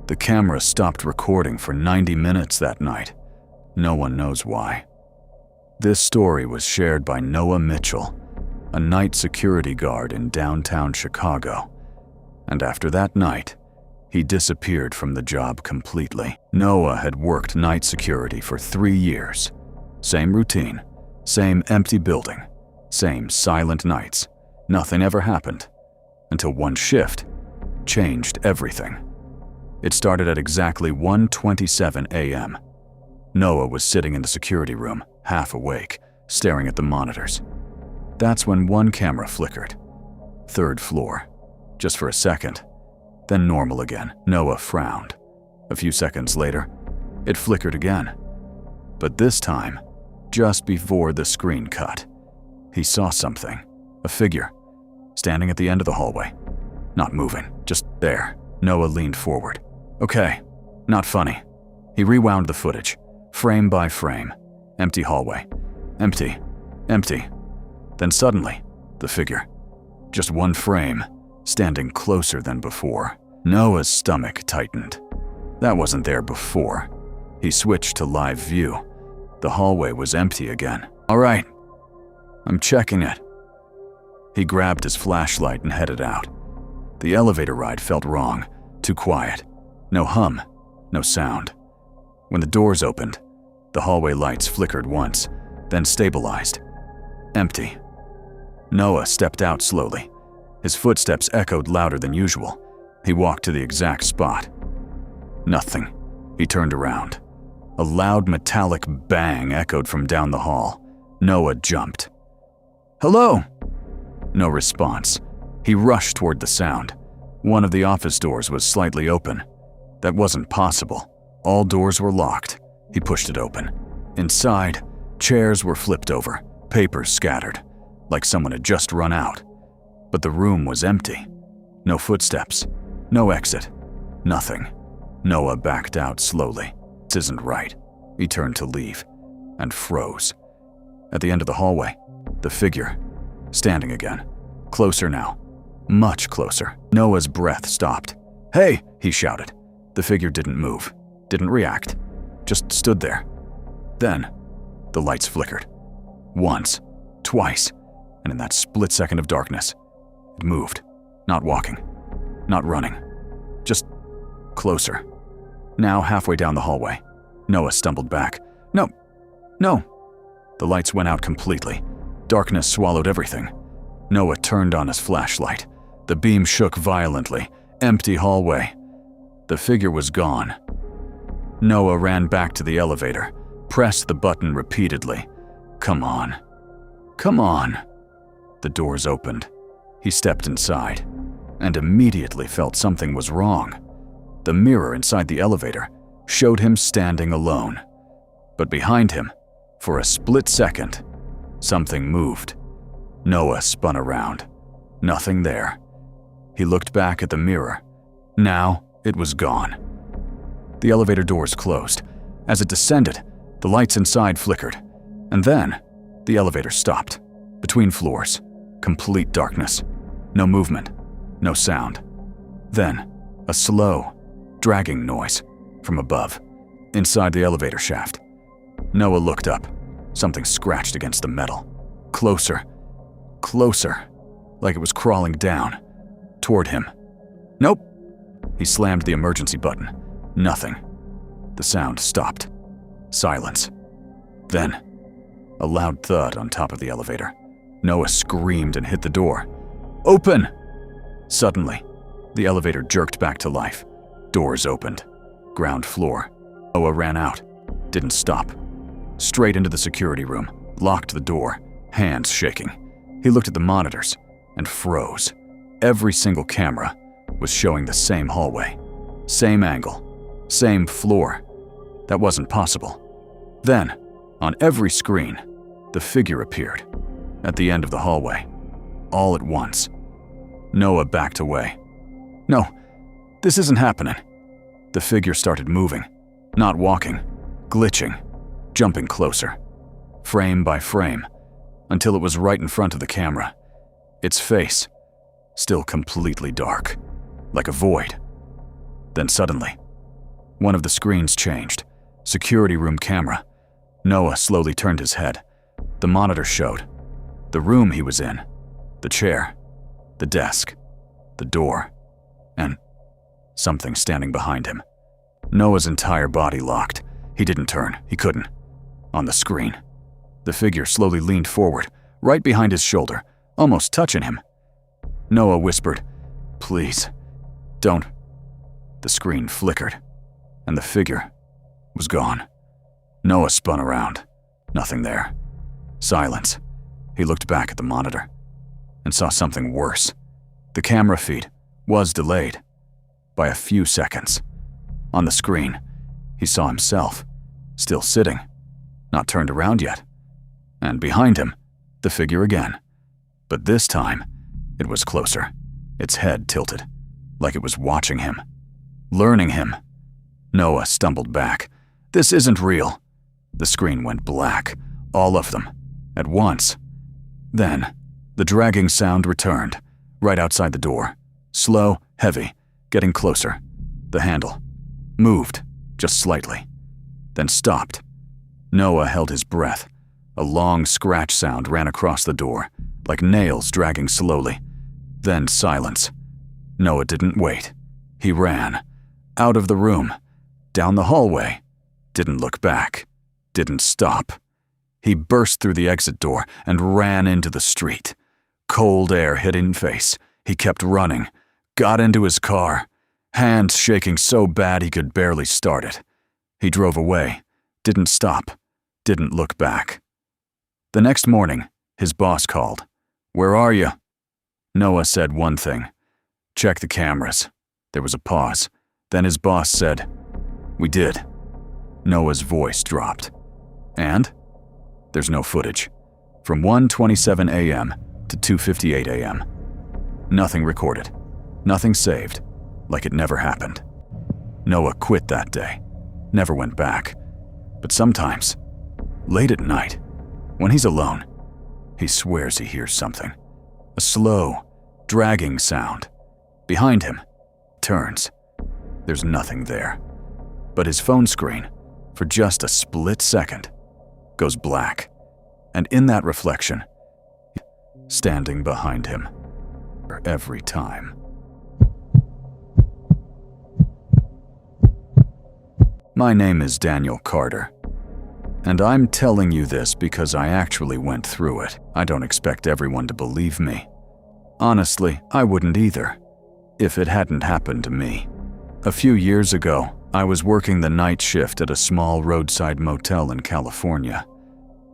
The camera stopped recording for 90 minutes that night. No one knows why. This story was shared by Noah Mitchell, a night security guard in downtown Chicago. And after that night, he disappeared from the job completely. Noah had worked night security for 3 years. Same routine, same empty building, same silent nights. Nothing ever happened until one shift changed everything. It started at exactly 1:27 a.m. Noah was sitting in the security room, half awake, staring at the monitors. That's when one camera flickered. 3rd floor. Just for a second. Then normal again. Noah frowned. A few seconds later, it flickered again. But this time, just before the screen cut, he saw something. A figure, standing at the end of the hallway. Not moving, just there. Noah leaned forward. Okay, not funny. He rewound the footage, frame by frame. Empty hallway. Empty. Empty. Then suddenly, the figure. Just one frame, standing closer than before. Noah's stomach tightened. That wasn't there before. He switched to live view. The hallway was empty again. All right, I'm checking it. He grabbed his flashlight and headed out. The elevator ride felt wrong, too quiet. No hum, no sound. When the doors opened, the hallway lights flickered once, then stabilized. Empty. Noah stepped out slowly. His footsteps echoed louder than usual. He walked to the exact spot. Nothing. He turned around. A loud metallic bang echoed from down the hall. Noah jumped. Hello! No response. He rushed toward the sound. One of the office doors was slightly open. That wasn't possible. All doors were locked. He pushed it open. Inside, chairs were flipped over, papers scattered, like someone had just run out. But the room was empty. No footsteps. No exit. Nothing. Noah backed out slowly. This isn't right. He turned to leave, and froze. At the end of the hallway, the figure, standing again. Closer now. Much closer. Noah's breath stopped. Hey, he shouted. The figure didn't move, didn't react, just stood there. Then, the lights flickered. Once, twice, and in that split second of darkness, it moved. Not walking, not running, just closer. Now halfway down the hallway, Noah stumbled back. No, no. The lights went out completely. Darkness swallowed everything. Noah turned on his flashlight. The beam shook violently. Empty hallway. The figure was gone. Noah ran back to the elevator, pressed the button repeatedly. Come on. Come on. The doors opened. He stepped inside, and immediately felt something was wrong. The mirror inside the elevator showed him standing alone. But behind him, for a split second, something moved. Noah spun around. Nothing there. He looked back at the mirror. Now, it was gone. The elevator doors closed. As it descended, the lights inside flickered. And then, the elevator stopped. Between floors, complete darkness. No movement, no sound. Then, a slow, dragging noise from above, inside the elevator shaft. Noah looked up. Something scratched against the metal. Closer, closer, like it was crawling down, toward him. Nope. He slammed the emergency button. Nothing. The sound stopped. Silence. Then, a loud thud on top of the elevator. Noah screamed and hit the door. Open! Suddenly, the elevator jerked back to life. Doors opened. Ground floor. Noah ran out. Didn't stop. Straight into the security room. Locked the door. Hands shaking. He looked at the monitors and froze. Every single camera was showing the same hallway. Same angle. Same floor. That wasn't possible. Then, on every screen, the figure appeared. At the end of the hallway. All at once. Noah backed away. No, this isn't happening. The figure started moving. Not walking. Glitching. Jumping closer. Frame by frame. Until it was right in front of the camera. Its face, still completely dark. Like a void. Then suddenly, One of the screens changed. Security room camera. Noah slowly turned his head. The monitor showed. The room he was in. The chair. The desk. The door. And something standing behind him. Noah's entire body locked. He didn't turn. He couldn't. On the screen. The figure slowly leaned forward, right behind his shoulder, almost touching him. Noah whispered, "Please, don't." The screen flickered, and the figure was gone. Noah spun around. Nothing there. Silence. He looked back at the monitor and saw something worse. The camera feed was delayed by a few seconds. On the screen, he saw himself, still sitting, not turned around yet. And behind him, the figure again. But this time, it was closer, its head tilted, like it was watching him, learning him. Noah stumbled back. "This isn't real." The screen went black, all of them, at once. Then, the dragging sound returned, right outside the door. Slow, heavy, getting closer. The handle moved, just slightly, then stopped. Noah held his breath. A long scratch sound ran across the door, like nails dragging slowly. Then silence. Noah didn't wait. He ran. Out of the room. Down the hallway. Didn't look back. Didn't stop. He burst through the exit door and ran into the street. Cold air hit in face. He kept running. Got into his car. Hands shaking so bad he could barely start it. He drove away. Didn't stop. Didn't look back. The next morning, his boss called. "Where are you?" Noah said one thing. "Check the cameras." There was a pause. Then his boss said, "We did." Noah's voice dropped. "And?" "There's no footage. From 1:27 a.m. to 2:58 a.m. Nothing recorded. Nothing saved. Like it never happened. Noah quit that day. Never went back. But sometimes, late at night, when he's alone, he swears he hears something. A slow, dragging sound. Behind him. Turns. There's nothing there. But his phone screen, for just a split second, goes black. And in that reflection, standing behind him. Every time. My name is Daniel Carter. And I'm telling you this because I actually went through it. I don't expect everyone to believe me. Honestly, I wouldn't either, if it hadn't happened to me. A few years ago, I was working the night shift at a small roadside motel in California.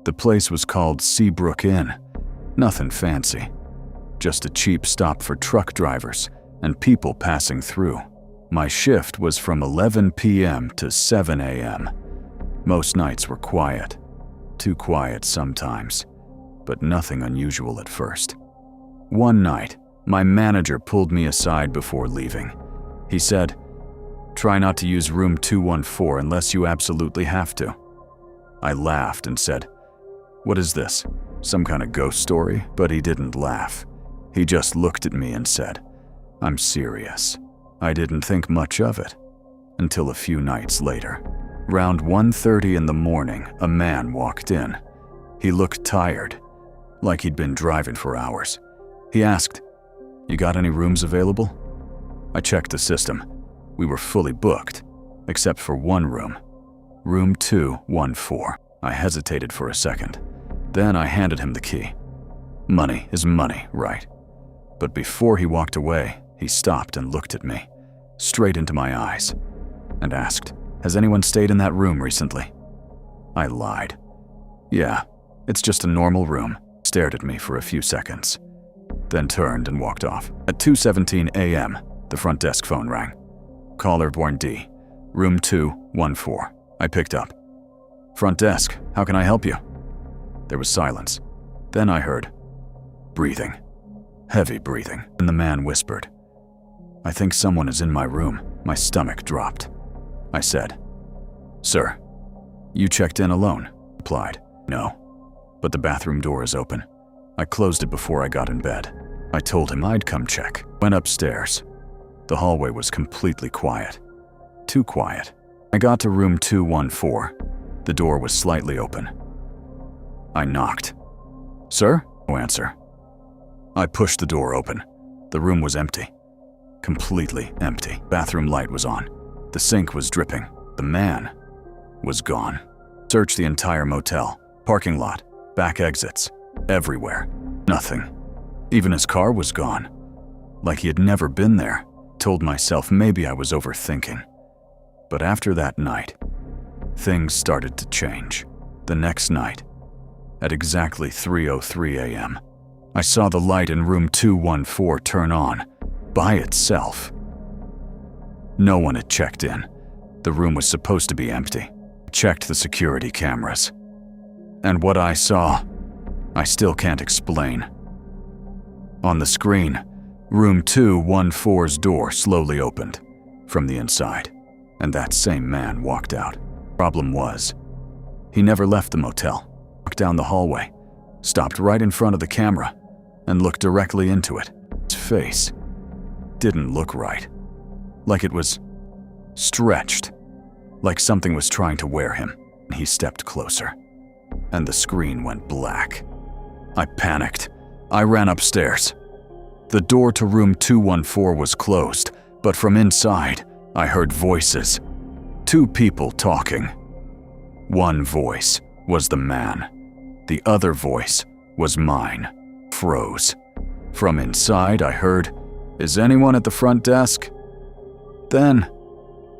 The place was called Seabrook Inn. Nothing fancy. Just a cheap stop for truck drivers and people passing through. My shift was from 11 p.m. to 7 a.m. Most nights were quiet. Too quiet sometimes, but nothing unusual at first. One night, my manager pulled me aside before leaving. He said, "Try not to use room 214 unless you absolutely have to." I laughed and said, "What is this? Some kind of ghost story?" But he didn't laugh. He just looked at me and said, "I'm serious." I didn't think much of it until a few nights later. Around 1:30 in the morning, a man walked in. He looked tired, like he'd been driving for hours. He asked, "You got any rooms available?" I checked the system. We were fully booked, except for one room. Room 214. I hesitated for a second. Then I handed him the key. Money is money, right? But before he walked away, he stopped and looked at me, straight into my eyes, and asked, "Has anyone stayed in that room recently?" I lied. "Yeah, it's just a normal room." Stared at me for a few seconds, then turned and walked off. At 2:17 a.m., the front desk phone rang. "Caller Born D, room 214. I picked up. "Front desk, how can I help you?" There was silence. Then I heard breathing. Heavy breathing. And the man whispered, "I think someone is in my room." My stomach dropped. I said, "Sir, you checked in alone?" He replied, "No, but the bathroom door is open. I closed it before I got in bed." I told him I'd come check. Went upstairs. The hallway was completely quiet. Too quiet. I got to room 214. The door was slightly open. I knocked. "Sir?" No answer. I pushed the door open. The room was empty. Completely empty. Bathroom light was on. The sink was dripping. The man was gone. Searched the entire motel, parking lot, back exits, everywhere. Nothing. Even his car was gone. Like he had never been there. Told myself maybe I was overthinking. But after that night, things started to change. The next night, at exactly 3:03 a.m., I saw the light in room 214 turn on by itself. No one had checked in. The room was supposed to be empty. Checked the security cameras. And what I saw, I still can't explain. On the screen, room 214's door slowly opened from the inside, and that same man walked out. Problem was, he never left the motel. Walked down the hallway, stopped right in front of the camera, and looked directly into it. His face didn't look right. Like it was stretched. Like something was trying to wear him. He stepped closer, and the screen went black. I panicked. I ran upstairs. The door to room 214 was closed, but from inside, I heard voices. 2 people talking. One voice was the man. The other voice was mine. Froze. From inside, I heard, "Is anyone at the front desk?" Then,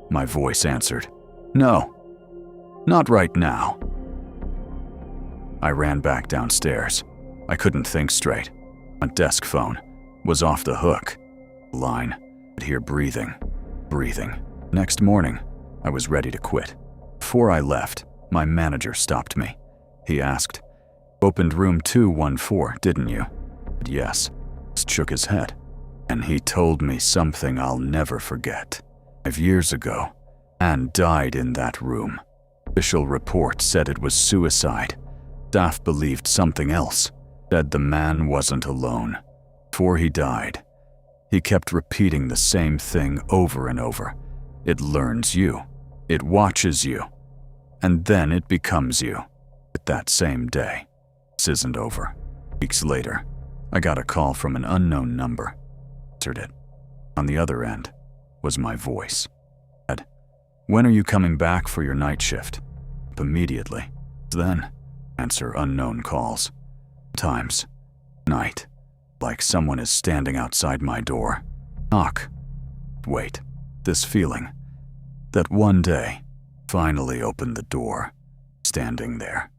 my voice answered, "No, not right now." I ran back downstairs. I couldn't think straight. My desk phone was off the hook. Line. I could hear breathing. Next morning, I was ready to quit. Before I left, my manager stopped me. He asked, "Opened room 214, didn't you?" "Yes." He shook his head, and he told me something I'll never forget. 5 years ago, Anne died in that room. Official report said it was suicide. Staff believed something else. Said the man wasn't alone. Before he died, he kept repeating the same thing over and over. It learns you. It watches you. And then it becomes you. But that same day, this isn't over. Weeks later, I got a call from an unknown number. Answered it. On the other end was my voice. Said, "When are you coming back for your night shift?" Immediately. Then, answer unknown calls. Sometimes, night, like someone is standing outside my door. Knock. Wait, this feeling that one day finally opened the door, standing there.